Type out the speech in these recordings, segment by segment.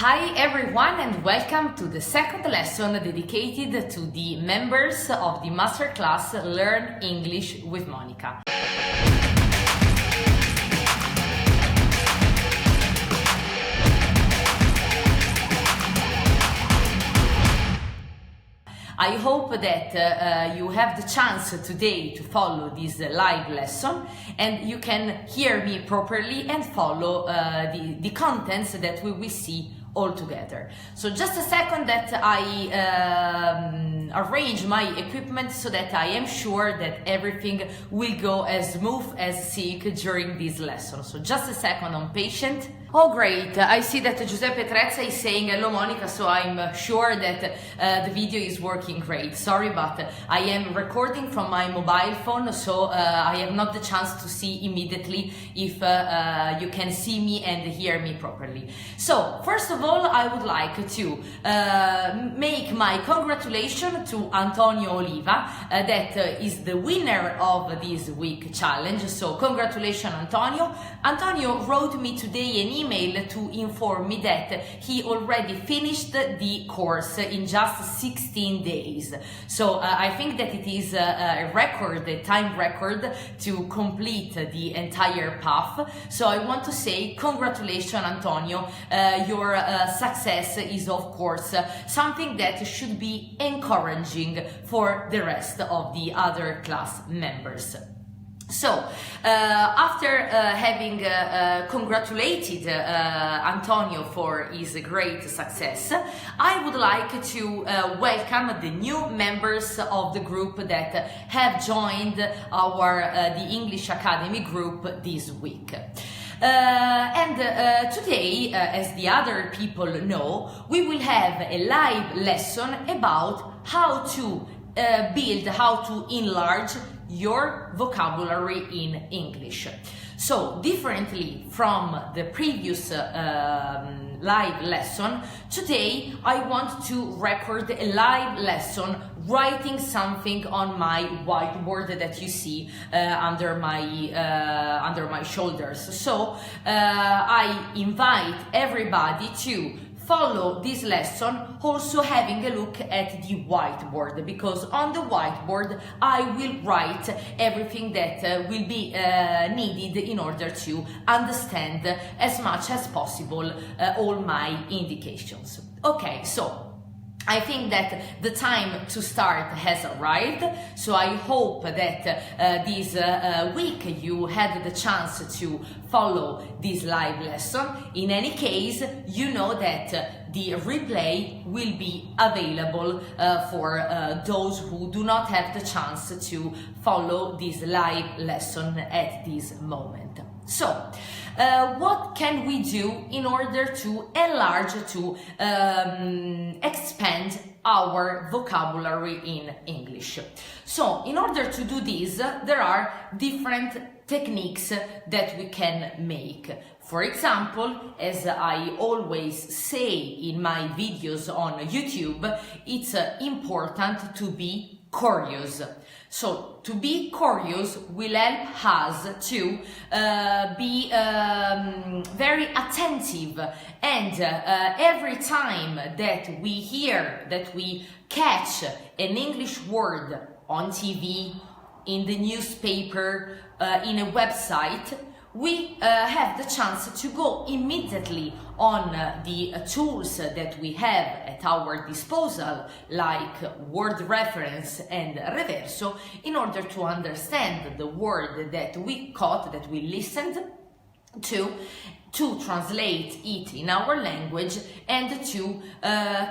Hi everyone and welcome to the second lesson dedicated to the members of the masterclass Learn English with Monica. I hope that you have the chance today to follow this live lesson and you can hear me properly and follow the contents that we will see all together. So just a second that I arrange my equipment so that I am sure that everything will go as smooth as silk during this lesson. So just a second, I'm patient. Oh great, I see that Giuseppe Trezza is saying hello Monica, so I'm sure that the video is working great. Sorry, but I am recording from my mobile phone, so I have not the chance to see immediately if you can see me and hear me properly. So first of all, I would like to make my congratulations to Antonio Oliva, that is the winner of this week challenge. So congratulations, Antonio. Antonio wrote me today an email to inform me that he already finished the course in just 16 days. So I think that it is a record, a time record to complete the entire path. So I want to say congratulations, Antonio. Your success is of course something that should be encouraging for the rest of the other class members. So, after having congratulated Antonio for his great success, I would like to welcome the new members of the group that have joined our the English Academy group this week. Today, as the other people know, we will have a live lesson about how to build, how to enlarge your vocabulary in English. So, differently from the previous live lesson, today I want to record a live lesson writing something on my whiteboard that you see under my shoulders. So, I invite everybody to follow this lesson also having a look at the whiteboard, because on the whiteboard I will write everything that will be needed in order to understand as much as possible all my indications. Okay, so I think that the time to start has arrived, so I hope that this week you had the chance to follow this live lesson. In any case, you know that the replay will be available for those who do not have the chance to follow this live lesson at this moment. So, what can we do in order to enlarge, to expand our vocabulary in English? So, in order to do this, there are different techniques that we can make. For example, as I always say in my videos on YouTube, it's important to be curious. So, to be curious will help us to be very attentive, and every time that we hear, that we catch an English word on TV, in the newspaper, in a website, we have the chance to go immediately on the tools that we have at our disposal, like word reference and reverso, in order to understand the word that we caught, that we listened to translate it in our language, and to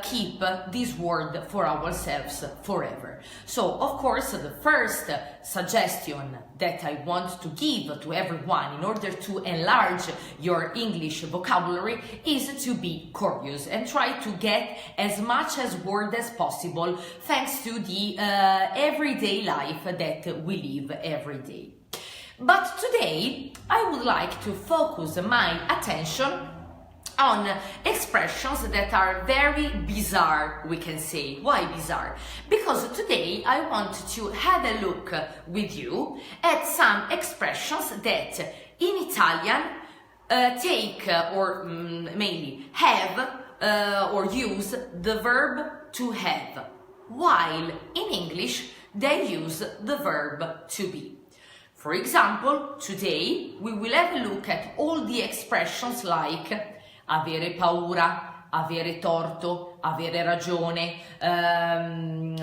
keep this word for ourselves forever. So, of course, the first suggestion that I want to give to everyone in order to enlarge your English vocabulary is to be curious and try to get as much as word as possible, thanks to the everyday life that we live every day. But today, I would like to focus my attention on expressions that are very bizarre, we can say. Why bizarre? Because today I want to have a look with you at some expressions that in Italian take or mainly have or use the verb to have, while in English they use the verb to be. For example, today we will have a look at all the expressions like avere paura, avere torto, avere ragione,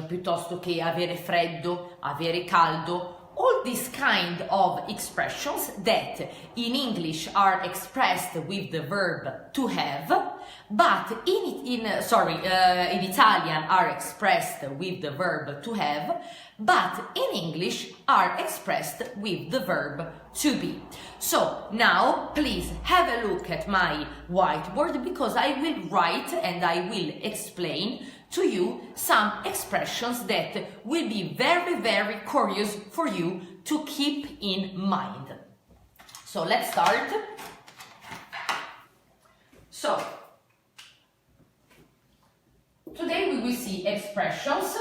piuttosto che avere freddo, avere caldo. All these kind of expressions that in English are expressed with the verb to have, but in Italian are expressed with the verb to have, but in English are expressed with the verb to be. So now please have a look at my whiteboard, because I will write and I will explain to you some expressions that will be very, very curious for you to keep in mind. So let's start. So today we will see expressions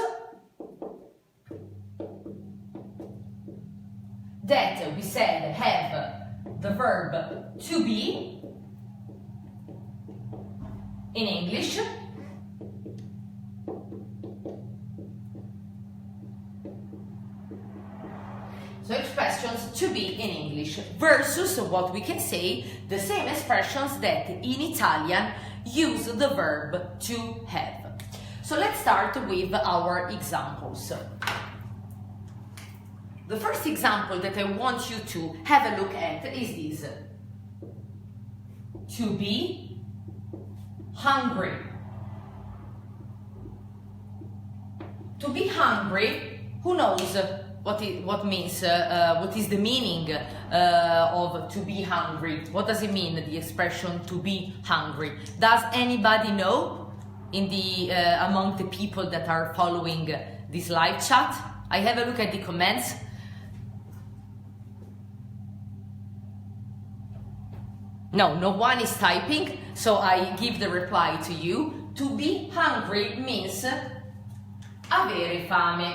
that we said have the verb to be in English, so expressions to be in English versus what we can say the same expressions that in Italian use the verb to have. So let's start with our examples. The first example that I want you to have a look at is this: to be hungry. To be hungry, who knows what is the meaning of to be hungry? What does it mean, the expression to be hungry? Does anybody know in the among the people that are following this live chat? I have a look at the comments. No one is typing, so I give the reply to you. To be hungry means avere fame.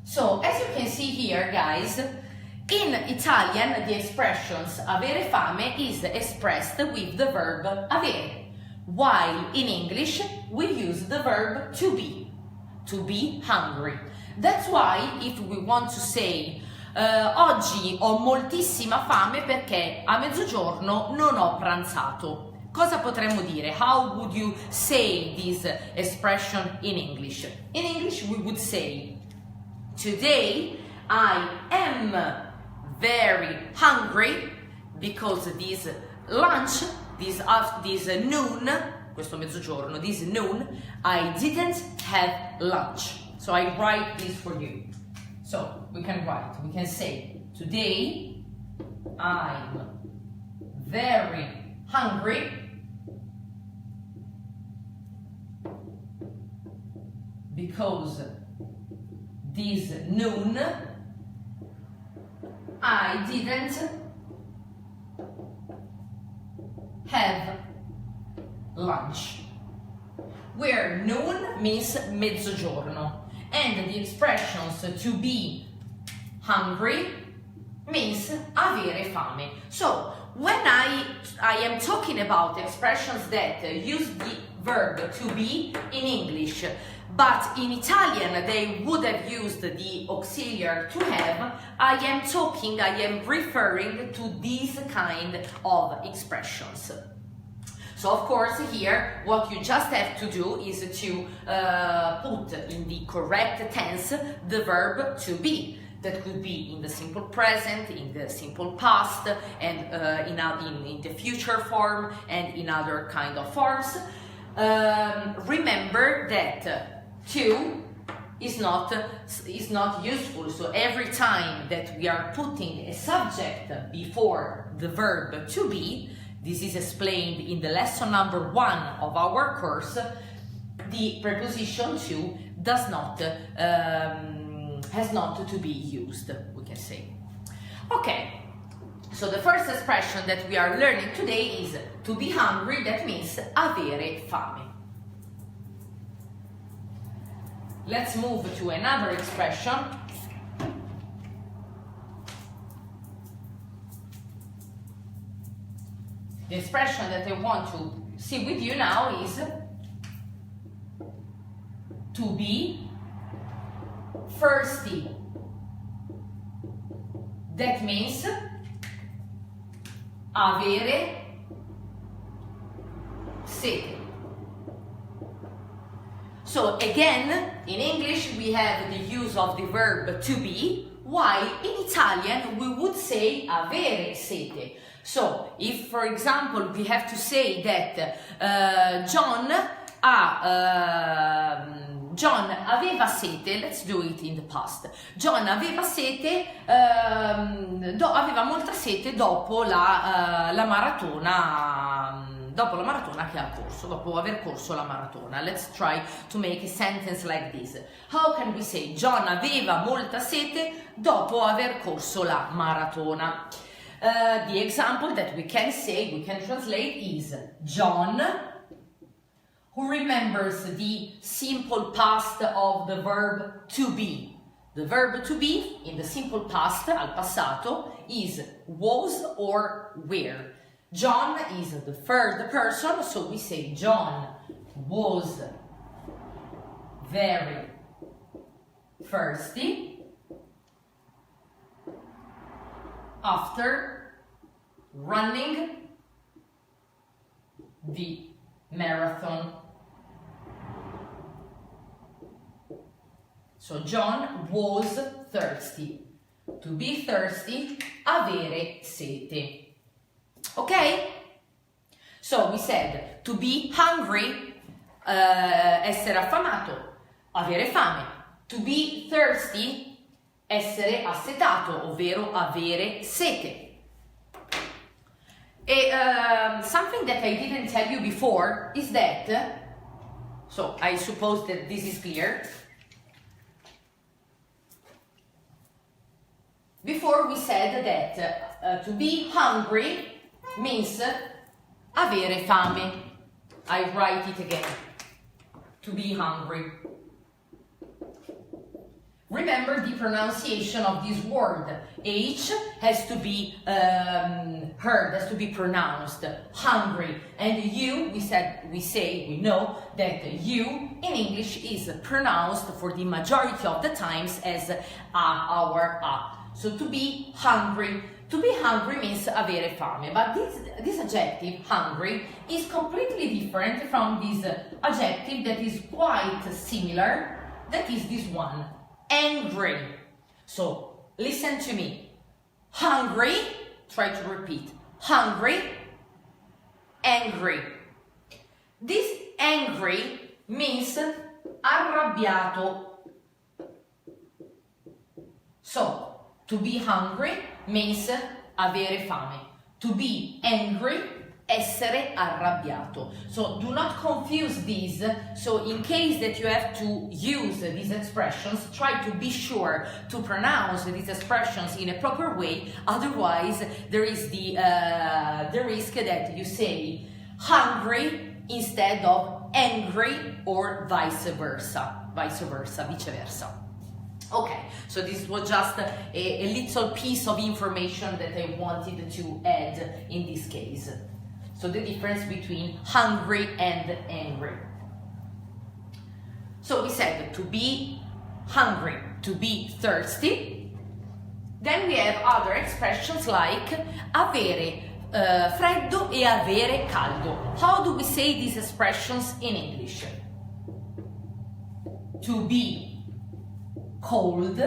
So, as you can see here, guys, in Italian, the expressions avere fame is expressed with the verb avere, while in English, we use the verb to be hungry. That's why if we want to say oggi ho moltissima fame perché a mezzogiorno non ho pranzato, cosa potremmo dire? How would you say this expression in English? In English we would say, today I am very hungry because this lunch, this noon, questo mezzogiorno, this noon, I didn't have lunch. So I write this for you. So we can say, today I'm very hungry because this noon I didn't have lunch, where noon means mezzogiorno, and the expressions to be hungry means avere fame. So when I am talking about expressions that use the verb to be in English, but in Italian they would have used the auxiliary to have, I am referring to these kind of expressions. So of course here what you just have to do is to put in the correct tense the verb to be. That could be in the simple present, in the simple past, and in the future form, and in other kind of forms. Remember that to is not useful. So every time that we are putting a subject before the verb to be, this is explained in the lesson number 1 of our course, the preposition to does not has not to be used, we can say. Okay, so the first expression that we are learning today is to be hungry. That means avere fame. Let's move to another expression. The expression that I want to see with you now is to be thirsty. That means avere sete. So again, in English we have the use of the verb to be, while in Italian we would say avere sete. So if, for example, we have to say that John aveva sete, let's do it in the past. John aveva sete, aveva molta sete dopo la maratona. Dopo la maratona che ha corso, dopo aver corso la maratona. Let's try to make a sentence like this. How can we say John aveva molta sete dopo aver corso la maratona? The example that we can translate is John, who remembers the simple past of the verb to be. The verb to be in the simple past, al passato, is was or were. John is the third person, so we say John was very thirsty after running the marathon. So John was thirsty. To be thirsty, avere sete. Okay? So we said to be hungry, essere affamato, avere fame. To be thirsty, essere assetato, ovvero avere sete. Something that I didn't tell you before is that, so I suppose that this is clear. Before we said that to be hungry means avere fame. I write it again. To be hungry. Remember the pronunciation of this word. H has to be heard, has to be pronounced. Hungry. And you, we know that you in English is pronounced for the majority of the times as a, our a. So to be hungry. To be hungry means avere fame, but this adjective, hungry, is completely different from this adjective that is quite similar, that is this one, angry. So, listen to me. Hungry, try to repeat, hungry, angry. This angry means arrabbiato. So, to be hungry means avere fame. To be angry, essere arrabbiato. So do not confuse these. So in case that you have to use these expressions, try to be sure to pronounce these expressions in a proper way. Otherwise, there is the risk that you say hungry instead of angry, or vice versa, viceversa. Okay, so this was just a little piece of information that I wanted to add in this case. So the difference between hungry and angry. So we said to be hungry, to be thirsty. Then we have other expressions like avere freddo e avere caldo. How do we say these expressions in English? To be cold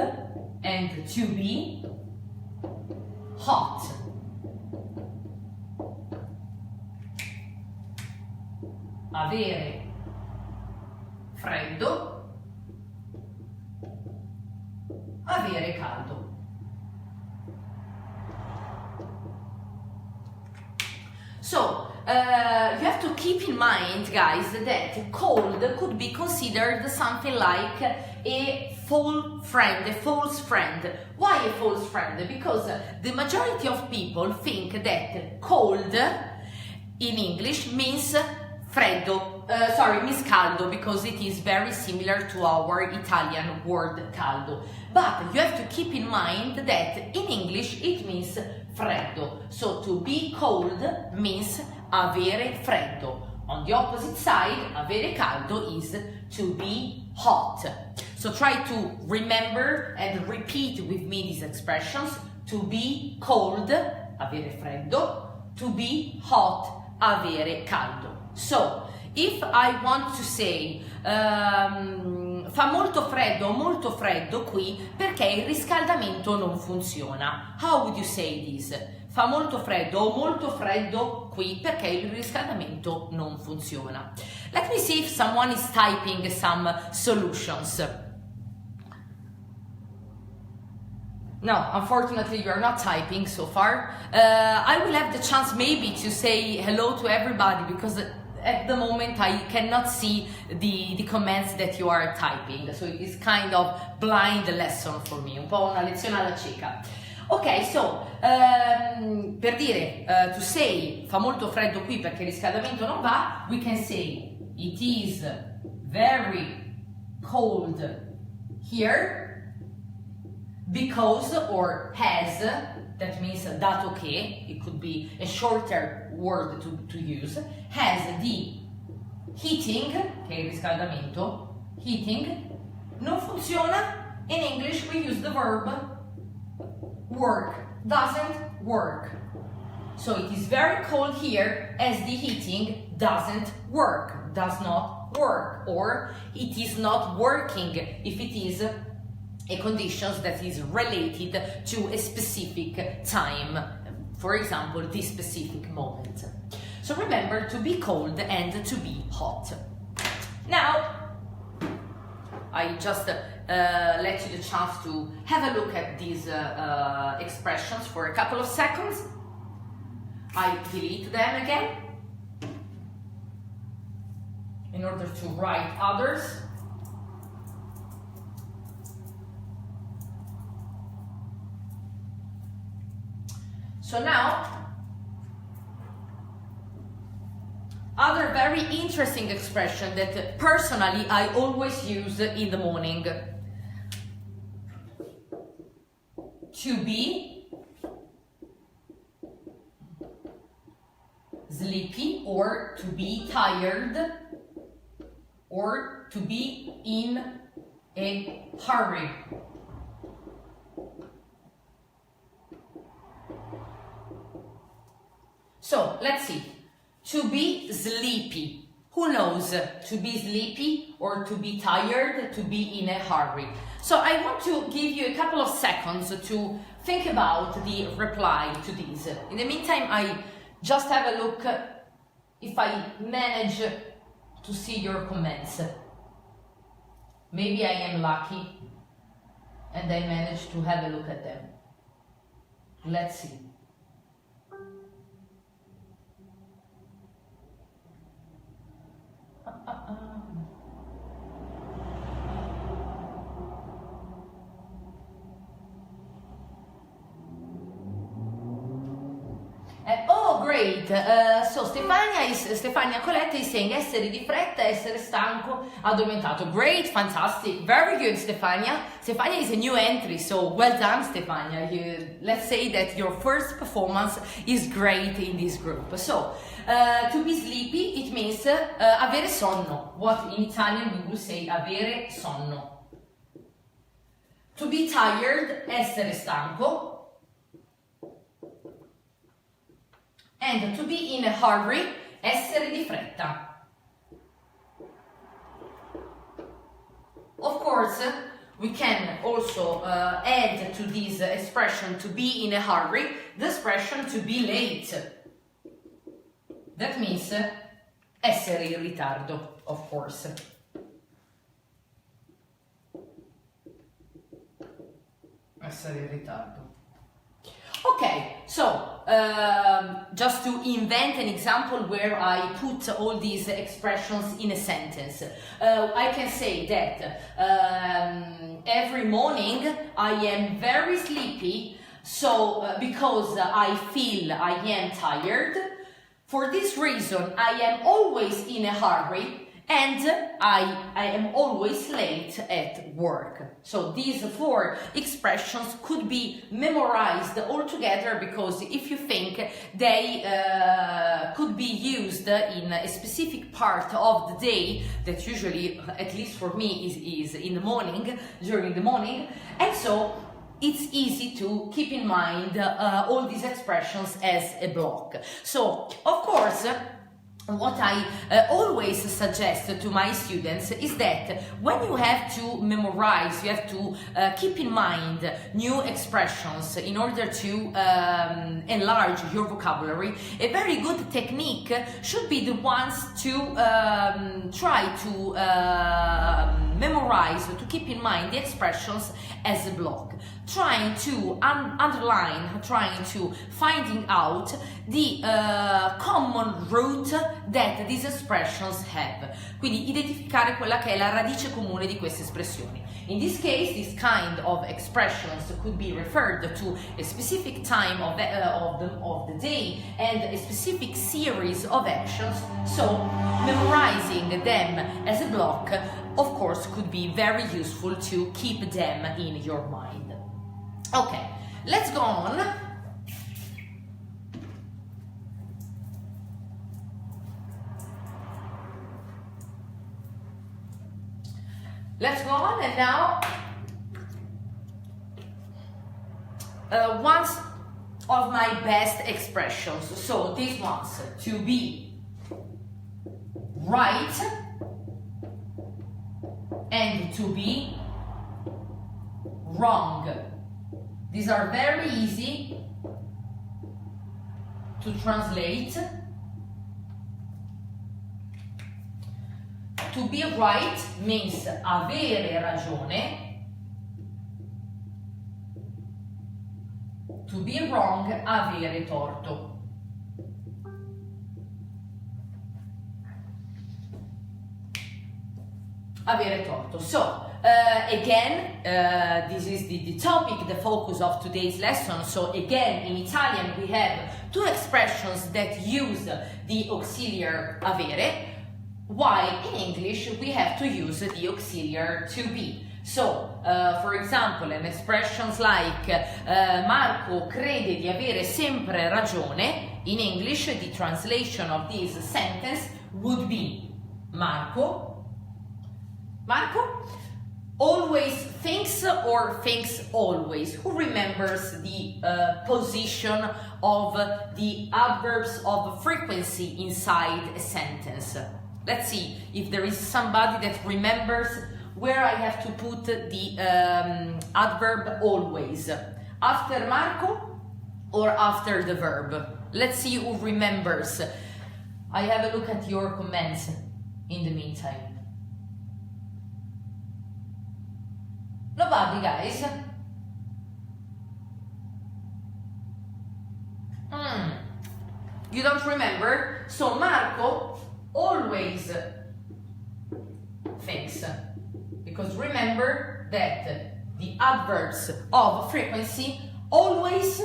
and to be hot. Avere freddo, avere caldo. So, you have to keep in mind, guys, that cold could be considered something like a false friend. Why a false friend? Because the majority of people think that cold in English means means caldo, because it is very similar to our Italian word caldo. But you have to keep in mind that in English it means freddo. So to be cold means avere freddo. On the opposite side, avere caldo is to be hot. So try to remember and repeat with me these expressions. To be cold, avere freddo. To be hot, avere caldo. So, if I want to say fa molto freddo qui perché il riscaldamento non funziona. How would you say this? Fa molto freddo qui perché il riscaldamento non funziona. Let me see if someone is typing some solutions. No, unfortunately you are not typing so far. I will have the chance maybe to say hello to everybody, because at the moment I cannot see the comments that you are typing, so it is kind of blind lesson for me, un po' una lezione alla cieca. Ok, so, per dire, to say fa molto freddo qui perché il riscaldamento non va, we can say it is very cold here because, or has, that means dato che, it could be a shorter word to use, has the heating, che è il riscaldamento, heating, non funziona, in English we use the verb work, doesn't work. So it is very cold here as the heating doesn't work, does not work, or it is not working if it is a condition that is related to a specific time, for example, this specific moment. So remember to be cold and to be hot. Now, I just let you the chance to have a look at these expressions for a couple of seconds. I delete them again in order to write others. So now, other very interesting expression that personally I always use in the morning. To be sleepy, or to be tired, or to be in a hurry. So, let's see. To be sleepy. Who knows? To be sleepy or to be tired, to be in a hurry. So, I want to give you a couple of seconds to think about the reply to this. In the meantime, I just have a look if I manage to see your comments. Maybe I am lucky and I manage to have a look at them. Let's see. Oh, great! So Stefania Coletta is saying essere di fretta, essere stanco, addormentato. Great, fantastic, very good, Stefania. Stefania is a new entry, so well done, Stefania. Let's say that your first performance is great in this group. So, to be sleepy, it means avere sonno. What in Italian we would say avere sonno. To be tired, essere stanco. And to be in a hurry, essere di fretta. Of course, we can also add to this expression to be in a hurry, the expression to be late. That means essere in ritardo, of course. Essere in ritardo. Okay, so just to invent an example where I put all these expressions in a sentence, I can say that every morning I am very sleepy, so because I feel I am tired, For this reason, I am always in a hurry and I am always late at work. So these 4 expressions could be memorized all together, because if you think they could be used in a specific part of the day, that usually, at least for me, is in the morning, during the morning, and so it's easy to keep in mind all these expressions as a block. So, of course, what I always suggest to my students is that when you have to memorize, you have to keep in mind new expressions in order to enlarge your vocabulary. A very good technique should be the ones to try to memorize, to keep in mind the expressions as a block, trying to underline, trying to finding out the common root that these expressions have. Quindi identificare quella che è la radice comune di queste espressioni. In this case, this kind of expressions could be referred to a specific time of the day and a specific series of actions. So memorizing them as a block, of course, could be very useful to keep them in your mind. Okay, let's go on. Let's go on, and now ones of my best expressions. So these ones, to be right and to be wrong. These are very easy to translate. To be right means avere ragione. To be wrong, avere torto. Avere torto. So, again, this is the topic, the focus of today's lesson. So again, in Italian we have 2 expressions that use the auxiliary avere, while in English we have to use the auxiliary to be. So, for example, an expressions like Marco crede di avere sempre ragione. In English, the translation of this sentence would be Marco always thinks, or thinks always. Who remembers the position of the adverbs of frequency inside a sentence? Let's see if there is somebody that remembers where I have to put the adverb always. After Marco or after the verb? Let's see who remembers. I have a look at your comments in the meantime. Nobody, guys? You don't remember? So Marco always thinks. Because remember that the adverbs of frequency always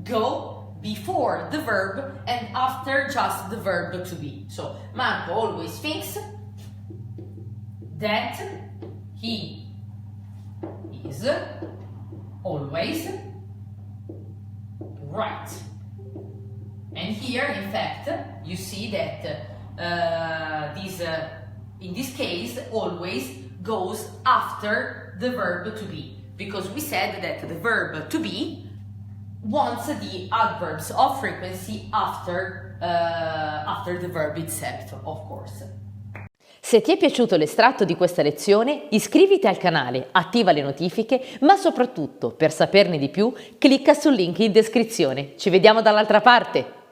go before the verb and after just the verb to be. So Marco always thinks that he is always right. And here, in fact, you see that in this case, always goes after the verb to be, because we said that the verb to be wants the adverbs of frequency after the verb itself, of course. Se ti è piaciuto l'estratto di questa lezione, iscriviti al canale, attiva le notifiche, ma soprattutto, per saperne di più, clicca sul link in descrizione. Ci vediamo dall'altra parte!